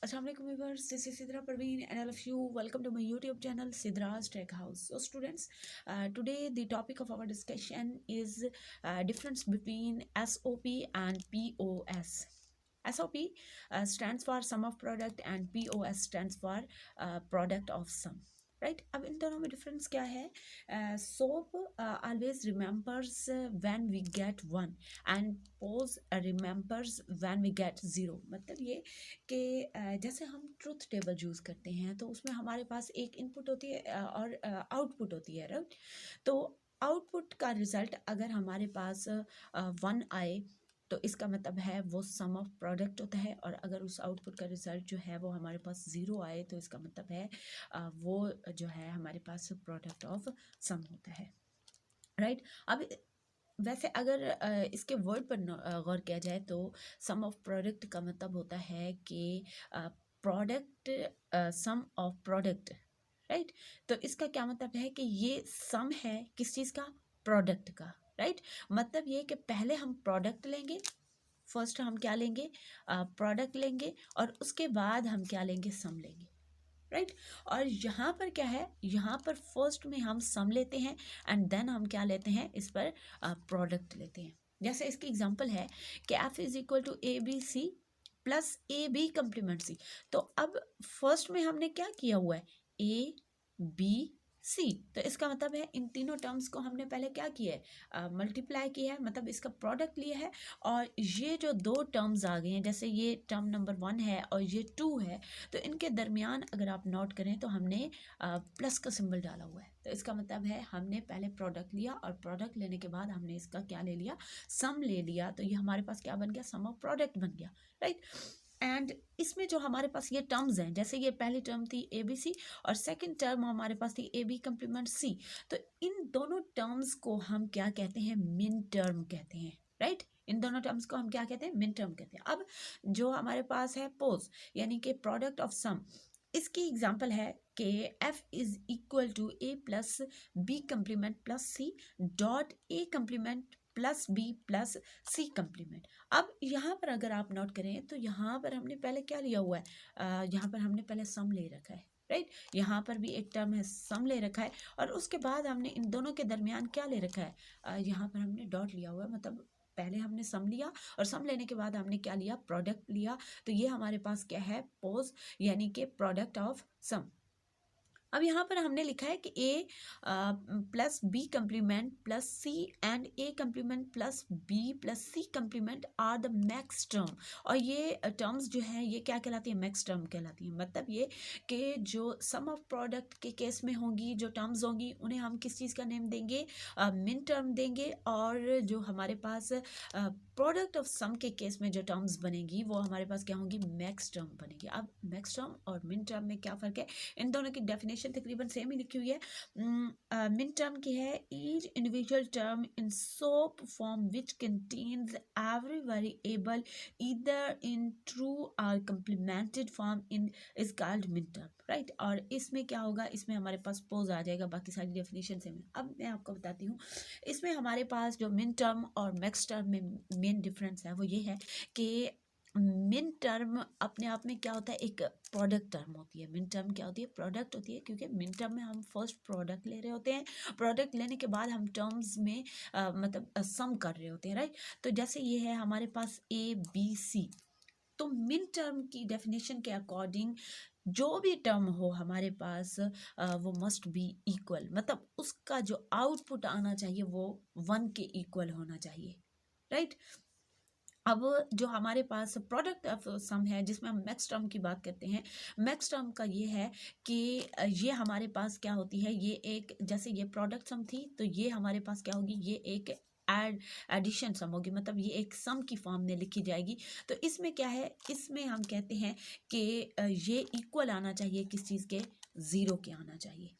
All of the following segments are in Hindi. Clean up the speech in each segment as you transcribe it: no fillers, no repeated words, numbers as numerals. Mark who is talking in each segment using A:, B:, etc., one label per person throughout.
A: Assalamu alaikum viewers, this is Sidra Parveen and all of you welcome to my YouTube channel Sidra's Tech House. So students, today the topic of our discussion is difference between SOP and POS. SOP stands for sum of product and POS stands for product of sum. Right अब इन दोनों में डिफरेंस क्या है? SOP always remembers when we get one and POS remembers when we get zero. मतलब ये कि जैसे हम ट्रुथ टेबल यूज़ करते हैं तो उसमें हमारे पास एक इनपुट होती है और आउटपुट होती है, राइट. तो आउटपुट का रिज़ल्ट अगर हमारे पास वन आए तो इसका मतलब है वो सम ऑफ प्रोडक्ट होता है, और अगर उस आउटपुट का रिज़ल्ट जो है वो हमारे पास ज़ीरो आए तो इसका मतलब है वो जो है हमारे पास प्रोडक्ट ऑफ सम होता है, राइट. अब वैसे अगर इसके वर्ड पर गौर किया जाए तो सम ऑफ प्रोडक्ट का मतलब होता है कि product sum of product, right. तो इसका क्या मतलब है कि ये सम है किस चीज़ का? प्रोडक्ट का, राइट. मतलब ये कि पहले हम प्रोडक्ट लेंगे, फर्स्ट हम क्या लेंगे? प्रोडक्ट लेंगे, और उसके बाद हम क्या लेंगे? सम लेंगे, राइट. और यहाँ पर क्या है? यहाँ पर फर्स्ट में हम सम लेते हैं एंड देन हम क्या लेते हैं? इस पर प्रोडक्ट लेते हैं. जैसे इसकी एग्जांपल है कि F is equal to A B C plus A B complement C. तो अब फर्स्ट में हमने क्या किया हुआ है? A B C. तो इसका मतलब है इन तीनों टर्म्स को हमने पहले क्या किया है? मल्टीप्लाई किया है, मतलब इसका प्रोडक्ट लिया है. और ये जो दो टर्म्स आ गए हैं, जैसे ये टर्म नंबर 1 है और ये 2 है, तो इनके दरमियान अगर आप नोट करें तो हमने प्लस का सिंबल डाला हुआ है. तो इसका मतलब है हमने पहले प्रोडक्ट लिया और प्रोडक्ट लेने के बाद हमने इसका क्या ले लिया? सम ले लिया. तो ये हमारे पास क्या बन गया? सम ऑफ प्रोडक्ट बन गया, राइट. एंड इसमें जो हमारे पास ये टर्म्स हैं, जैसे ये पहली टर्म थी ए बी सी और सेकंड टर्म हमारे पास थी ए बी कम्प्लीमेंट सी. तो इन दोनों टर्म्स को हम क्या कहते हैं? मिन टर्म कहते हैं, राइट. इन दोनों टर्म्स को हम क्या कहते हैं? मिन टर्म कहते हैं. अब जो हमारे पास है पोज, यानी कि प्रोडक्ट ऑफ सम, इसकी एग्जांपल है कि f is equal to a plus B complement plus C dot A complement plus B plus C complement. अब यहाँ पर अगर आप नोट करें तो यहाँ पर हमने पहले क्या लिया हुआ है? यहाँ पर हमने पहले सम ले रखा है, राइट. यहाँ पर भी एक टर्म है सम ले रखा है, और उसके बाद हमने इन दोनों के दरमियान क्या ले रखा है? यहाँ पर हमने डॉट लिया हुआ है. मतलब पहले हमने सम लिया और सम लेने के बाद हमने क्या लिया? प्रोडक्ट लिया. तो ये हमारे पास क्या है? पोज, यानी कि प्रोडक्ट ऑफ सम. अब यहाँ पर हमने लिखा है कि A plus B complement plus C and A complement plus B plus C complement are the max term. और ये टर्म्स जो हैं ये क्या कहलाती है? मैक्स टर्म कहलाती है. मतलब ये कि जो सम ऑफ प्रोडक्ट के केस में होंगी जो टर्म्स होंगी उन्हें हम किस चीज़ का नेम देंगे? मिन टर्म देंगे. और जो हमारे पास प्रोडक्ट ऑफ सम के केस में जो टर्म्स बनेगी वो हमारे पास क्या होंगी? मैक्स टर्म बनेगी. अब मैक्स टर्म और मिन टर्म में क्या फ़र्क है? इन दोनों की डेफिनेशन तकरीबन सेम ही लिखी हुई है. मिन टर्म की है each individual term in SOP form which contains every variable either in true और complemented form in is called min term, right. और इसमें क्या होगा? इसमें हमारे पास पोज आ जाएगा, बाकी सारी डेफिनेशन सेम है. अब मैं आपको बताती हूँ इसमें हमारे पास जो मिन टर्म और मैक्स टर्म में मेन डिफरेंस है वो ये है कि मिन टर्म अपने आप में क्या होता है? एक प्रोडक्ट टर्म होती है. मिन टर्म क्या होती है? प्रोडक्ट होती है, क्योंकि मिन टर्म में हम फर्स्ट प्रोडक्ट ले रहे होते हैं. प्रोडक्ट लेने के बाद हम टर्म्स में मतलब सम कर रहे होते हैं, राइट. तो जैसे ये है हमारे पास ए बी सी, तो मिन टर्म की डेफिनेशन के अकॉर्डिंग जो भी टर्म हो हमारे पास वो मस्ट बी इक्वल. मतलब उसका जो आउटपुट आना चाहिए वो 1 के इक्वल होना चाहिए, राइट. अब जो हमारे पास प्रोडक्ट ऑफ सम है जिसमें हम मैक्स टर्म की बात करते हैं, मैक्स टर्म का ये है कि ये हमारे पास क्या होती है? ये एक, जैसे ये प्रोडक्ट सम थी तो ये हमारे पास क्या होगी? ये एक एडिशन सम होगी. मतलब ये एक सम की फॉर्म में लिखी जाएगी. तो इसमें क्या है? इसमें हम कहते हैं कि ये इक्वल आना चाहिए किस चीज़ के? ज़ीरो के आना चाहिए,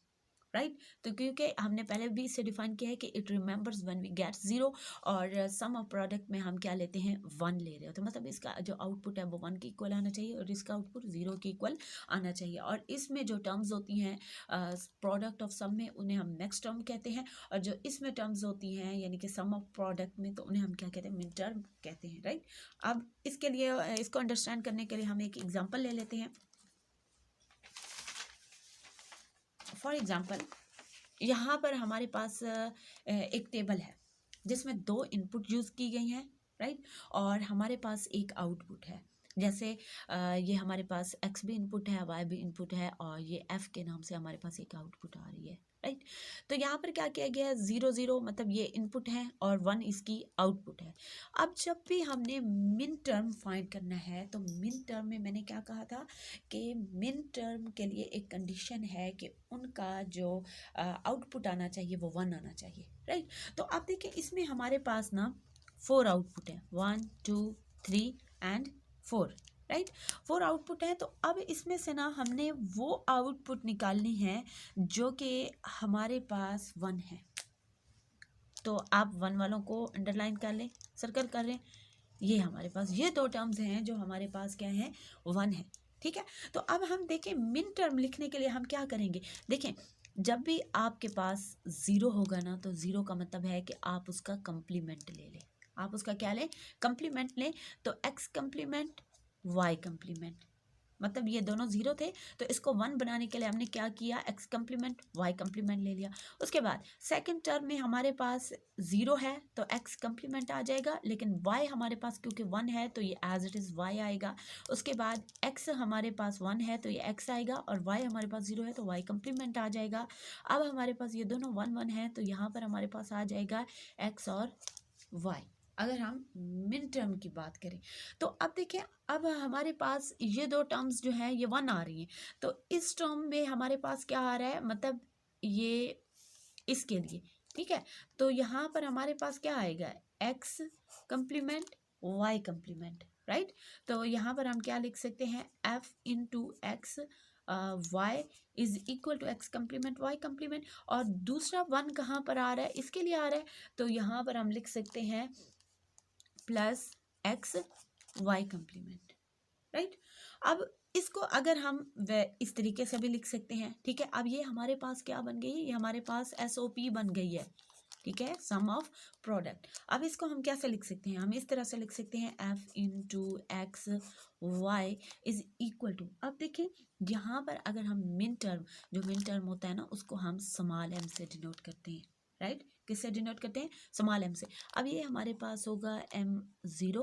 A: राइट। तो क्योंकि हमने पहले भी इसे डिफाइन किया है कि it remembers when we get zero, और सम ऑफ प्रोडक्ट में हम क्या लेते हैं, 1 ले रहे हो, तो मतलब इसका जो आउटपुट है वो 1 के इक्वल आना चाहिए और इसका आउटपुट 0 के इक्वल आना चाहिए। और इसमें जो टर्म्स होती हैं प्रोडक्ट ऑफ सम में, उन्हें हम नेक्स्ट टर्म कहते हैं, और जो इसमें टर्म्स होती हैं यानी कि सम ऑफ प्रोडक्ट में, तो उन्हें हम क्या कहते हैं, मिड टर्म कहते हैं, राइट। अब इसके लिए इसको अंडरस्टैंड करने के लिए हम एक एग्जाम्पल ले लेते हैं। फॉर एग्जाम्पल, यहाँ पर हमारे पास एक टेबल है जिसमें 2 इनपुट यूज़ की गई हैं, राइट, और हमारे पास एक आउटपुट है। जैसे ये हमारे पास x भी इनपुट है, y भी इनपुट है, और ये f के नाम से हमारे पास एक आउटपुट आ रही है, राइट। तो यहाँ पर क्या किया गया है, 0 0 मतलब ये इनपुट है और 1 इसकी आउटपुट है। अब जब भी हमने मिन टर्म फाइंड करना है, तो मिन टर्म में मैंने क्या कहा था कि मिन टर्म के लिए एक कंडीशन है कि उनका जो आउटपुट आना चाहिए वो 1 आना चाहिए, राइट। तो अब देखिए इसमें हमारे पास ना 4 आउटपुट है, 1 2 3 एंड 4, राइट। 4 आउटपुट है। तो अब इसमें से ना हमने वो आउटपुट निकालनी है जो कि हमारे पास 1 है। तो आप 1 वालों को अंडरलाइन कर लें, सर्कल कर लें। ये हमारे पास ये 2 टर्म्स हैं जो हमारे पास क्या है, 1 है, ठीक है। तो अब हम देखें मिन टर्म लिखने के लिए हम क्या करेंगे। देखें, जब भी आपके पास 0 होगा ना, तो 0 का मतलब है कि आप उसका कंप्लीमेंट ले लें। आप उसका क्या लें, कंप्लीमेंट लें। तो x कंप्लीमेंट y कंप्लीमेंट, मतलब ये दोनों 0 थे, तो इसको 1 बनाने के लिए हमने क्या किया, x कंप्लीमेंट y कंप्लीमेंट ले लिया। उसके बाद सेकंड टर्म में हमारे पास 0 है तो x कंप्लीमेंट आ जाएगा, लेकिन y हमारे पास क्योंकि 1 है तो ये एज इट इज़ y आएगा। उसके बाद x हमारे पास 1 है तो ये x आएगा, और y हमारे पास 0 है तो y कंप्लीमेंट आ जाएगा। अब हमारे पास ये दोनों 1 1 है, तो यहाँ पर हमारे पास आ जाएगा x और y, अगर हम मिन टर्म की बात करें। तो अब देखिए, अब हमारे पास ये 2 टर्म्स जो हैं ये 1 आ रही हैं, तो इस टर्म में हमारे पास क्या आ रहा है, मतलब ये इसके लिए, ठीक है। तो यहाँ पर हमारे पास क्या आएगा, x complement y complement, right. तो यहाँ पर हम क्या लिख सकते हैं, f into X y is equal to X complement Y complement. और दूसरा 1 कहाँ पर आ रहा है, इसके लिए आ रहा है, तो यहाँ पर हम लिख सकते हैं plus X Y complement, right. अब इसको अगर हम इस तरीके से भी लिख सकते हैं, ठीक है। अब ये हमारे पास क्या बन गई है, ये हमारे पास SOP बन गई है, ठीक है, सम ऑफ प्रोडक्ट। अब इसको हम कैसे लिख सकते हैं, हम इस तरह से लिख सकते हैं f into X Y is equal to, अब देखिए यहाँ पर अगर हम मिन टर्म, जो मिन टर्म होता है ना, उसको हम स्मॉल m से डिनोट करते हैं, राइट। किससे डिनोट करते हैं, स्मॉल m से। अब ये हमारे पास होगा m0,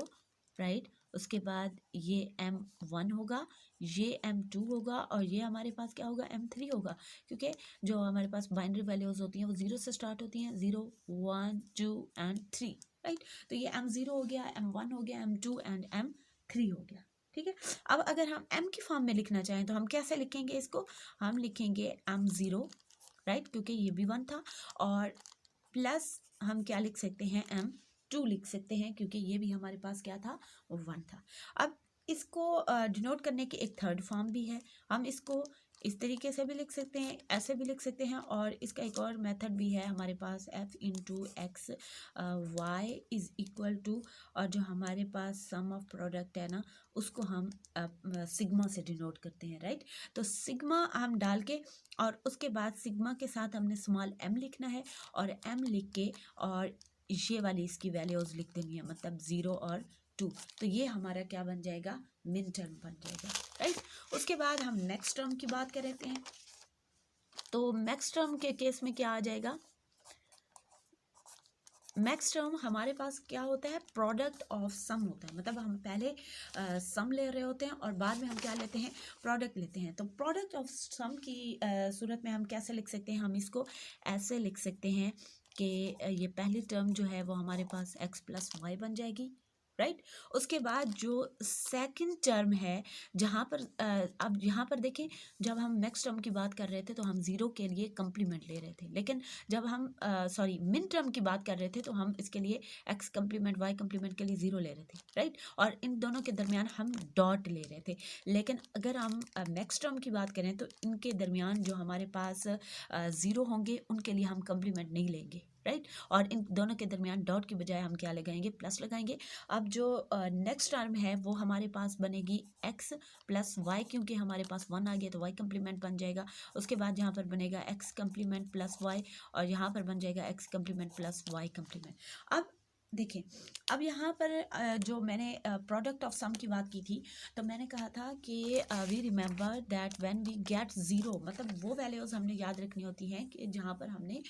A: राइट। उसके बाद ये m1 होगा, ये m2 होगा, और ये हमारे पास क्या होगा, m3 होगा, क्योंकि जो हमारे पास बाइनरी वैल्यूज होती हैं वो 0 से स्टार्ट होती हैं, 0 1 2 एंड 3, राइट। तो ये m0 हो गया, m1 हो गया, m2 एंड m3 हो गया, ठीक है। अब अगर हम m की फॉर्म में लिखना चाहें तो हम कैसे लिखेंगे इसको, हम लिखेंगे m0, राइट, क्योंकि ये भी 1 था, और प्लस हम क्या लिख सकते हैं, m2 लिख सकते हैं, क्योंकि ये भी हमारे पास क्या था, 1 था। अब इसको डिनोट करने की एक थर्ड फॉर्म भी है, हम इसको इस तरीके से भी लिख सकते हैं, ऐसे भी लिख सकते हैं, और इसका एक और मेथड भी है हमारे पास, f into X Y is equal to, और जो हमारे पास सम ऑफ प्रोडक्ट है ना, उसको हम सिग्मा से डिनोट करते हैं, राइट। तो सिग्मा हम डाल के, और उसके बाद सिग्मा के साथ हमने स्मॉल m लिखना है, और m लिख के और ये वाली इसकी वैल्यूज लिख देनी है, मतलब 0 और 2। तो ये हमारा क्या बन जाएगा, मिन टर्म बन जाएगा, राइट। उसके बाद हम नेक्स्ट टर्म की बात कर लेते हैं। तो नेक्स्ट टर्म के केस में क्या आ जाएगा, नेक्स्ट टर्म हमारे पास क्या होता है, प्रोडक्ट ऑफ सम होता है, मतलब हम पहले सम ले रहे होते हैं और बाद में हम क्या लेते हैं, प्रोडक्ट लेते हैं। तो प्रोडक्ट ऑफ सम की सूरत में हम कैसे लिख सकते हैं, हम इसको ऐसे लिख सकते हैं कि ये पहली टर्म जो है वो हमारे पास x प्लस वाई बन जाएगी, राइट। उसके बाद जो सेकंड टर्म है, जहाँ पर अब यहाँ पर देखें, जब हम नेक्स्ट टर्म की बात कर रहे थे तो हम ज़ीरो के लिए कंप्लीमेंट ले रहे थे, लेकिन जब हम सॉरी मिन टर्म की बात कर रहे थे तो हम इसके लिए एक्स कंप्लीमेंट वाई कंप्लीमेंट के लिए ज़ीरो ले रहे थे, राइट। और इन दोनों के दरमियान हम डॉट ले रहे थे। लेकिन अगर हम नेक्स्ट टर्म की बात करें तो इनके दरमियान जो हमारे पास ज़ीरो होंगे उनके लिए हम कंप्लीमेंट नहीं लेंगे, राइट। और इन दोनों के दरमियान डॉट की बजाय हम क्या लगाएंगे, प्लस लगाएंगे। अब जो नेक्स्ट टर्म है वो हमारे पास बनेगी x प्लस वाई, क्योंकि हमारे पास 1 आ गया तो y कंप्लीमेंट बन जाएगा। उसके बाद यहाँ पर बनेगा x कंप्लीमेंट प्लस y, और यहाँ पर बन जाएगा x complement plus y complement. अब देखें, अब यहाँ पर जो मैंने प्रोडक्ट ऑफ सम की बात की थी, तो मैंने कहा था कि we remember that when we get zero, मतलब वो वैल्यूज़ हमने याद रखनी होती हैं कि जहाँ पर हमने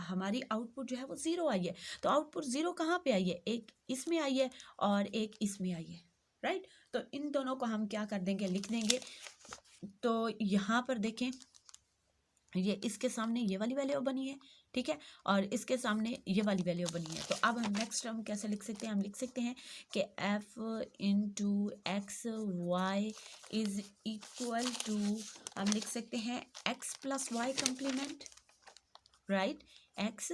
A: हमारी आउटपुट जो है वो ज़ीरो आई है। तो आउटपुट ज़ीरो कहाँ पे आई है, एक इसमें आई है और एक इसमें आई है, राइट। तो इन दोनों को हम क्या कर देंगे, लिख देंगे। तो यहाँ पर देखें, ये इसके सामने ये वाली वैल्यू बनी है, ठीक है, और इसके सामने ये वाली वैल्यू बनी है। तो अब हम नेक्स्ट टर्म कैसे लिख सकते हैं, हम लिख सकते हैं कि f into X Y is equal to, हम लिख सकते हैं x plus Y complement, right, x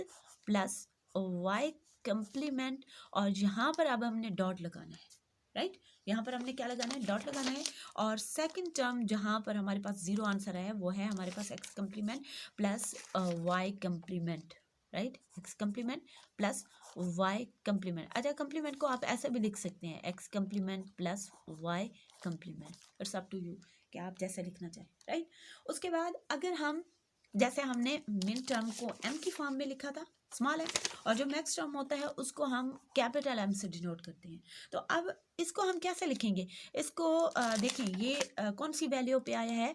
A: plus Y complement. और यहाँ पर अब हमने डॉट लगाना है, राइट। यहाँ पर हमने क्या लगाना है, डॉट लगाना है। और सेकंड टर्म जहाँ पर हमारे पास ज़ीरो आंसर है वो है हमारे पास x complement plus Y complement, right, x complement plus Y complement. अच्छा, कंप्लीमेंट को आप ऐसे भी लिख सकते हैं, x complement plus Y complement, it's up to you कि आप जैसे लिखना चाहें, राइट। उसके बाद अगर हम, जैसे हमने मिन टर्म को m की फॉर्म में लिखा था, स्मॉल m, और जो नेक्स्ट टर्म होता है उसको हम कैपिटल M से डिनोट करते हैं। तो अब इसको हम कैसे लिखेंगे, इसको देखें, ये कौन सी वैल्यू पे आया है,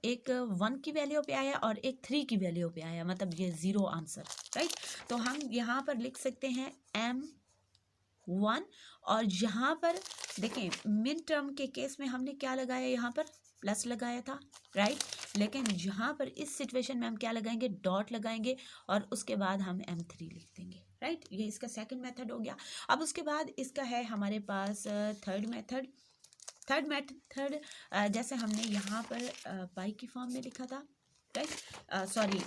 A: एक 1 की वैल्यू पे आया और एक 3 की वैल्यू पे आया, मतलब ये ज़ीरो आंसर, राइट। तो हम यहाँ पर लिख सकते हैं M1, और यहाँ पर देखें मिन टर्म के केस में हमने क्या लगाया, यहाँ पर प्लस लगाया था, राइट। लेकिन यहाँ पर इस सिचुएशन में हम क्या लगाएंगे, डॉट लगाएंगे, और उसके बाद हम M3 लिख देंगे, राइट। ये इसका सेकंड मेथड हो गया। अब उसके बाद इसका है हमारे पास थर्ड मेथड। जैसे हमने यहाँ पर पाई की फॉर्म में लिखा था, राइट, सॉरी,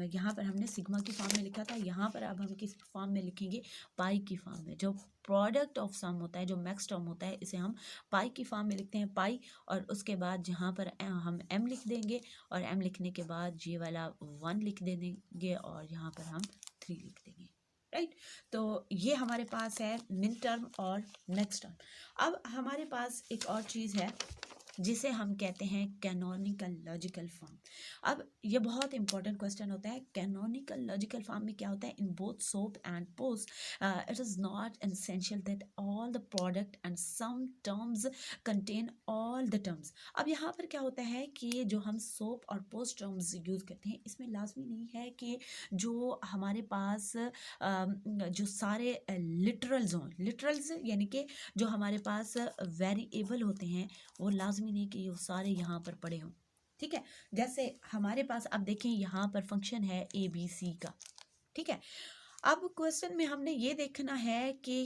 A: यहाँ पर हमने सिग्मा की फॉर्म में लिखा था, यहाँ पर अब हम किस फॉर्म में लिखेंगे, पाई की फॉर्म में। जो प्रोडक्ट ऑफ सम होता है, जो मैक्स टर्म होता है, इसे हम पाई की फॉर्म में लिखते हैं, पाई। और उसके बाद जहाँ पर हम m लिख देंगे, और m लिखने के बाद ये वाला 1 लिख देंगे, और यहाँ पर हम 3 लिख देंगे, राइट। तो ये हमारे पास है मिन टर्म और नेक्स्ट टर्म। अब हमारे पास एक और चीज़ है जिसे हम कहते हैं कैनोनिकल लॉजिकल फॉर्म। अब ये बहुत इंपॉर्टेंट क्वेश्चन होता है, कैनोनिकल लॉजिकल फॉर्म में क्या होता है, in both SOP and POS it is not essential that all the product and sum terms contain all the terms. अब यहाँ पर क्या होता है कि जो हम सोप और पोस्ट टर्म्स यूज़ करते हैं, इसमें लाजमी नहीं है कि जो हमारे पास जो सारे लिटरल्स हों, लिटरल्स यानी कि जो हमारे पास वेरिएबल होते हैं, वो लाजमी नहीं कि वो सारे यहाँ पर पड़े हों, ठीक है। जैसे हमारे पास अब देखें, यहाँ पर फंक्शन है ABC का, ठीक है। अब क्वेश्चन में हमने ये देखना है कि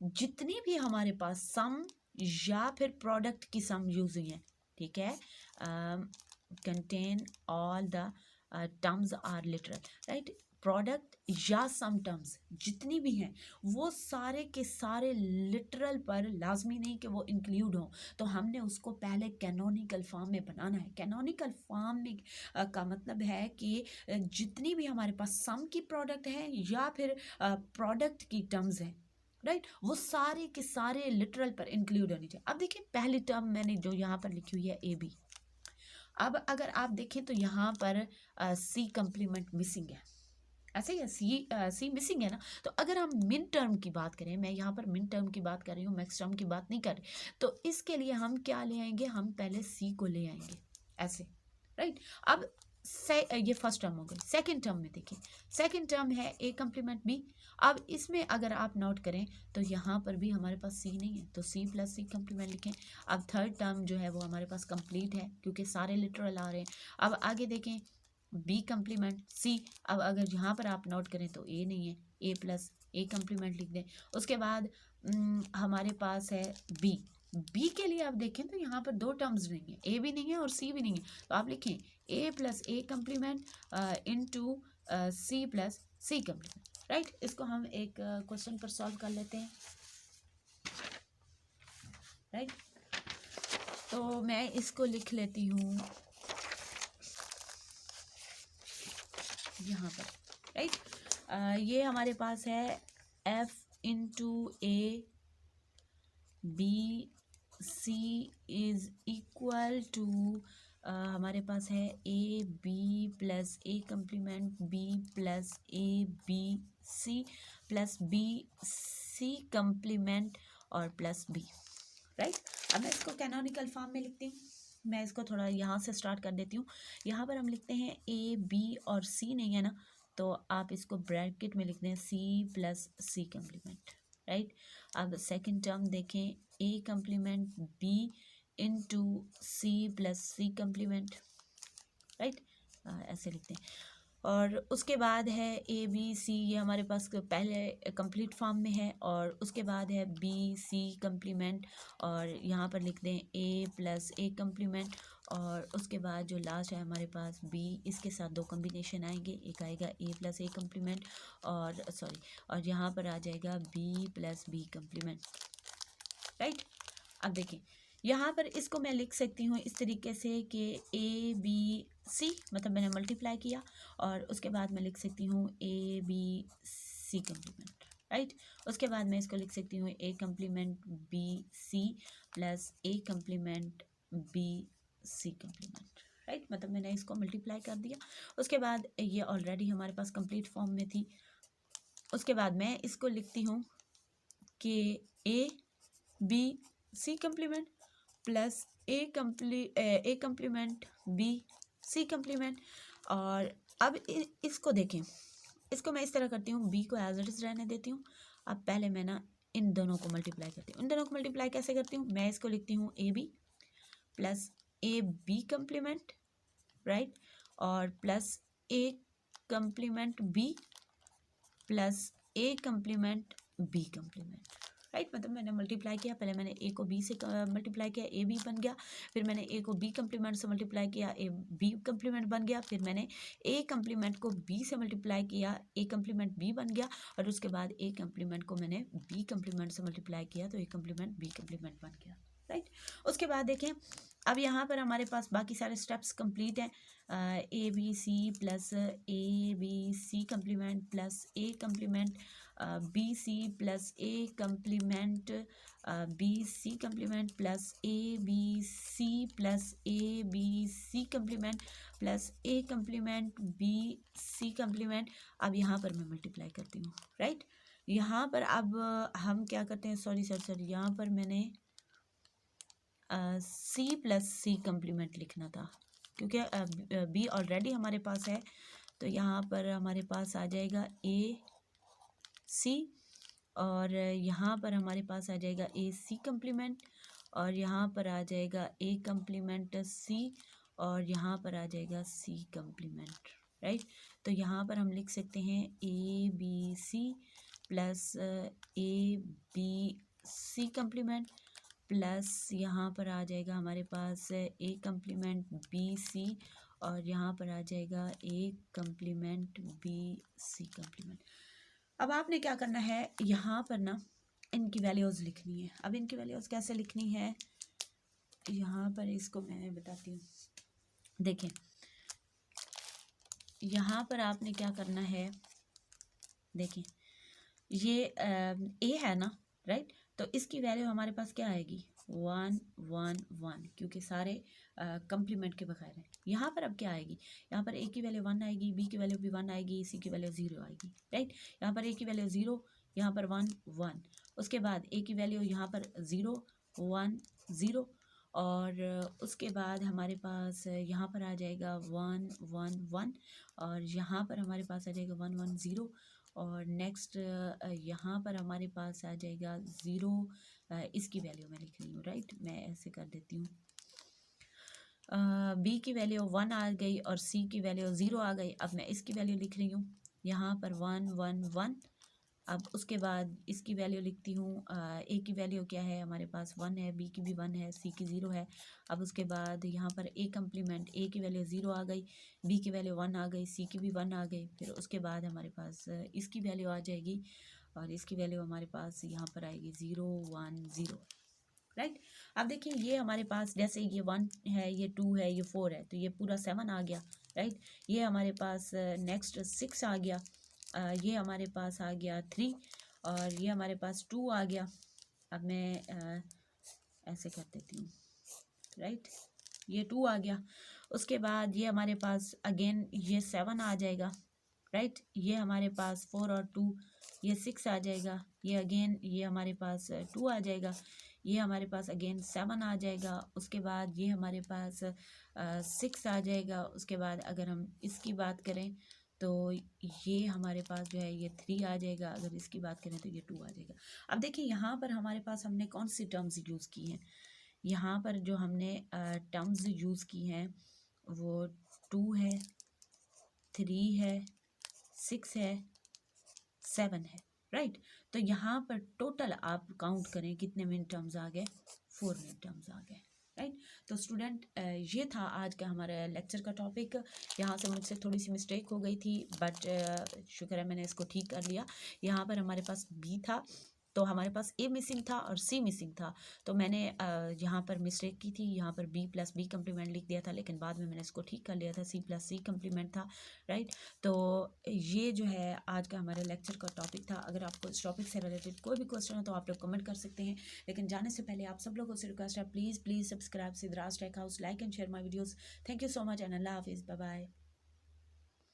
A: जितनी भी हमारे पास सम या फिर प्रोडक्ट की सम यूज हुई है, ठीक है, contain all the terms are literal, right. Product या सम टर्म्स जितनी भी हैं वो सारे के सारे लिटरल पर लाजमी नहीं कि वो इंक्लूड हों, तो हमने उसको पहले कैनोनिकल फॉर्म में बनाना है। कैनोनिकल फॉर्म में का मतलब है कि जितनी भी हमारे पास सम की प्रोडक्ट है या फिर प्रोडक्ट की टर्म्स हैं, राइट, वो सारे के सारे लिटरल पर इंक्लूड होनी चाहिए। अब देखिए, पहली टर्म मैंने जो यहाँ पर लिखी हुई है AB। अब अगर आप देखें तो यहाँ पर C कंप्लीमेंट मिसिंग है, ऐसे ही सी मिसिंग है ना। तो अगर हम मिन टर्म की बात करें, मैं यहाँ पर मिन टर्म की बात कर रही हूँ, मैक्स टर्म की बात नहीं कर रही, तो इसके लिए हम क्या ले आएंगे, हम पहले सी को ले आएंगे ऐसे, राइट। अब ये फर्स्ट टर्म हो गई। सेकंड टर्म में देखिए, सेकंड टर्म है ए कंप्लीमेंट बी। अब इसमें अगर आप नोट करें तो यहाँ पर भी हमारे पास सी नहीं है, तो सी प्लस सी कंप्लीमेंट लिखें। अब थर्ड टर्म जो है वो हमारे पास कंप्लीट है क्योंकि सारे लिटरल आ रहे हैं। अब आगे देखें, बी कंप्लीमेंट सी। अब अगर यहाँ पर आप नोट करें तो ए नहीं है, ए प्लस ए कंप्लीमेंट लिख दें। उसके बाद हमारे पास है बी। बी के लिए आप देखें तो यहाँ पर दो टर्म्स नहीं है, ए भी नहीं है और सी भी नहीं है, तो आप लिखें A plus A complement into C plus C complement, right. इसको हम एक क्वेश्चन पर सॉल्व कर लेते हैं, राइट। तो मैं इसको लिख लेती हूँ यहाँ पर, राइट। ये हमारे पास है F into A B C is equal to, हमारे पास है A B plus A complement B plus A B C plus B C complement और प्लस बी, राइट। अब मैं इसको कैनोनिकल फॉर्म में लिखती हूँ। मैं इसको थोड़ा यहाँ से स्टार्ट कर देती हूँ। यहाँ पर हम लिखते हैं ए बी और सी नहीं है ना, तो आप इसको ब्रैकेट में लिखते हैं C plus C complement, right. अब सेकंड टर्म देखें, A complement B into C plus C complement, right. ऐसे लिखते हैं। और उसके बाद है ए बी सी, ये हमारे पास पहले कंप्लीट फॉर्म में है, और उसके बाद है बी सी कम्प्लीमेंट, और यहाँ पर लिख दें ए प्लस ए कम्प्लीमेंट, और उसके बाद जो लास्ट है हमारे पास बी, इसके साथ दो कॉम्बिनेशन आएंगे, एक आएगा ए प्लस ए कम्प्लीमेंट और और यहाँ पर आ जाएगा B plus B complement, right. अब देखें यहाँ पर इसको मैं लिख सकती हूँ इस तरीके से कि ए बी सी, मतलब मैंने मल्टीप्लाई किया, और उसके बाद मैं लिख सकती हूँ A B C complement, right. उसके बाद मैं इसको लिख सकती हूँ A complement B C plus A complement B C complement, right. मतलब मैंने इसको मल्टीप्लाई कर दिया। उसके बाद ये ऑलरेडी हमारे पास कंप्लीट फॉर्म में थी। उसके बाद मैं इसको लिखती हूँ कि A B C complement plus A complement B C complement. और अब इसको देखें, इसको मैं इस तरह करती हूँ, बी को एज इट इज़ रहने देती हूँ। अब पहले मैं ना इन दोनों को मल्टीप्लाई करती हूँ। इन दोनों को मल्टीप्लाई कैसे करती हूँ, मैं इसको लिखती हूँ A B plus A B complement, right, और plus A complement B plus A complement B complement, right. मतलब मैंने मल्टीप्लाई किया, पहले मैंने ए को बी से मल्टीप्लाई किया, ए बी बन गया, फिर मैंने ए को बी कम्प्लीमेंट से मल्टीप्लाई किया, ए बी कम्प्लीमेंट बन गया, फिर मैंने ए कम्प्लीमेंट को बी से मल्टीप्लाई किया, ए कम्प्लीमेंट बी बन गया, और उसके बाद ए कम्प्लीमेंट को मैंने बी कम्प्लीमेंट से मल्टीप्लाई किया, तो ए कम्प्लीमेंट बी कम्प्लीमेंट बन गया, राइट। उसके बाद देखें, अब यहाँ पर हमारे पास बाकी सारे स्टेप्स कंप्लीट हैं। A B C plus A B C complement plus A complement B C plus A complement B C complement plus A B C plus A B C complement plus A complement B C complement. अब यहाँ पर मैं मल्टीप्लाई करती हूँ, राइट। यहाँ पर अब हम क्या करते हैं, सॉरी यहाँ पर मैंने सी प्लस सी कम्प्लीमेंट लिखना था, क्योंकि बी ऑलरेडी हमारे पास है, तो यहाँ पर हमारे पास आ जाएगा ए सी, और यहाँ पर हमारे पास आ जाएगा ए सी कम्प्लीमेंट, और यहाँ पर आ जाएगा ए कम्प्लीमेंट सी, और यहाँ पर आ जाएगा सी कम्प्लीमेंट, राइट। तो यहाँ पर हम लिख सकते हैं A B C plus A B C complement plus यहाँ पर आ जाएगा हमारे पास ए कम्प्लीमेंट बी सी, और यहाँ पर आ जाएगा A complement B C complement. अब आपने क्या करना है, यहाँ पर ना इनकी वैल्यूज़ लिखनी है। अब इनकी वैल्यूज़ कैसे लिखनी है, यहाँ पर इसको मैं बताती हूँ। देखें, यहाँ पर आपने क्या करना है, देखें ये ए है ना, राइट। तो इसकी वैल्यू हमारे पास क्या आएगी, 1 1 1, क्योंकि सारे कम्प्लीमेंट के बगैर हैं। यहाँ पर अब क्या आएगी, यहाँ पर ए की वैल्यू 1 आएगी, बी की वैल्यू भी 1 आएगी, सी की वैल्यू 0 आएगी, राइट। यहाँ पर ए की वैल्यू 0, यहाँ पर 1 1, उसके बाद ए की वैल्यू यहाँ पर 0 1 0, और उसके बाद हमारे पास यहाँ पर आ जाएगा 1 1 1, और यहाँ पर हमारे पास आ जाएगा 1 1 0, और नेक्स्ट यहाँ पर हमारे पास आ जाएगा 0। इसकी वैल्यू मैं लिख रही हूँ, राइट। मैं ऐसे कर देती हूँ, बी की वैल्यू 1 आ गई और सी की वैल्यू 0 आ गई। अब मैं इसकी वैल्यू लिख रही हूँ, यहाँ पर 1 1 1, अब उसके बाद इसकी वैल्यू लिखती हूँ। ए की वैल्यू क्या है हमारे पास 1 है, बी की भी 1 है, सी की 0 है। अब उसके बाद यहाँ पर ए कम्प्लीमेंट, ए की वैल्यू 0 आ गई, बी की वैल्यू 1 आ गई, सी की भी 1 आ गई। फिर उसके बाद हमारे पास इसकी वैल्यू आ जाएगी और इसकी वैल्यू हमारे पास यहाँ पर आएगी 0 1 0। राइट। अब देखिए ये हमारे पास जैसे ये 1 है, ये 2 है, ये 4 है, तो ये पूरा 7 आ गया। राइट। ये हमारे पास नेक्स्ट 6 आ गया, ये हमारे पास आ गया 3 और ये हमारे पास 2 आ गया। अब मैं ऐसे कर देती हूँ। राइट। ये 2 आ गया। उसके बाद ये हमारे पास अगेन ये 7 आ जाएगा। राइट। ये हमारे पास 4 और 2 ये 6 आ जाएगा। ये अगेन ये हमारे पास 2 आ जाएगा। ये हमारे पास अगेन 7 आ जाएगा। उसके बाद ये हमारे पास 6 आ जाएगा। उसके बाद अगर हम इसकी बात करें तो ये हमारे पास जो है ये 3 आ जाएगा। अगर इसकी बात करें तो ये 2 आ जाएगा। अब देखिए यहाँ पर हमारे पास हमने कौन सी टर्म्स यूज़ की हैं। यहाँ पर जो हमने टर्म्स यूज़ की हैं वो 2 है, 3 है, 6 है, 7 है। राइट। तो यहाँ पर टोटल आप काउंट करें कितने मिनट टर्म्स आ गए, 4 मिनट टर्म्स आ गए। राइट। तो स्टूडेंट ये था आज का हमारा लेक्चर का टॉपिक। यहाँ से मुझसे थोड़ी सी मिस्टेक हो गई थी बट शुक्र है मैंने इसको ठीक कर लिया। यहाँ पर हमारे पास बी था तो हमारे पास ए मिसिंग था और सी मिसिंग था, तो मैंने यहाँ पर मिस्टेक की थी, यहाँ पर बी प्लस बी कम्प्लीमेंट लिख दिया था, लेकिन बाद में मैंने इसको ठीक कर लिया था, सी प्लस सी कम्प्लीमेंट था। राइट। तो ये जो है आज का हमारे लेक्चर का टॉपिक था। अगर आपको इस टॉपिक से रिलेटेड कोई भी क्वेश्चन हो तो आप लोग कमेंट कर सकते हैं, लेकिन जाने से पहले आप सब लोगों से रिक्वेस्ट है please subscribe Siddhraj tech house, like and share my videos. Thank you so much and अल्लाह हाफिज़, बाय बाय।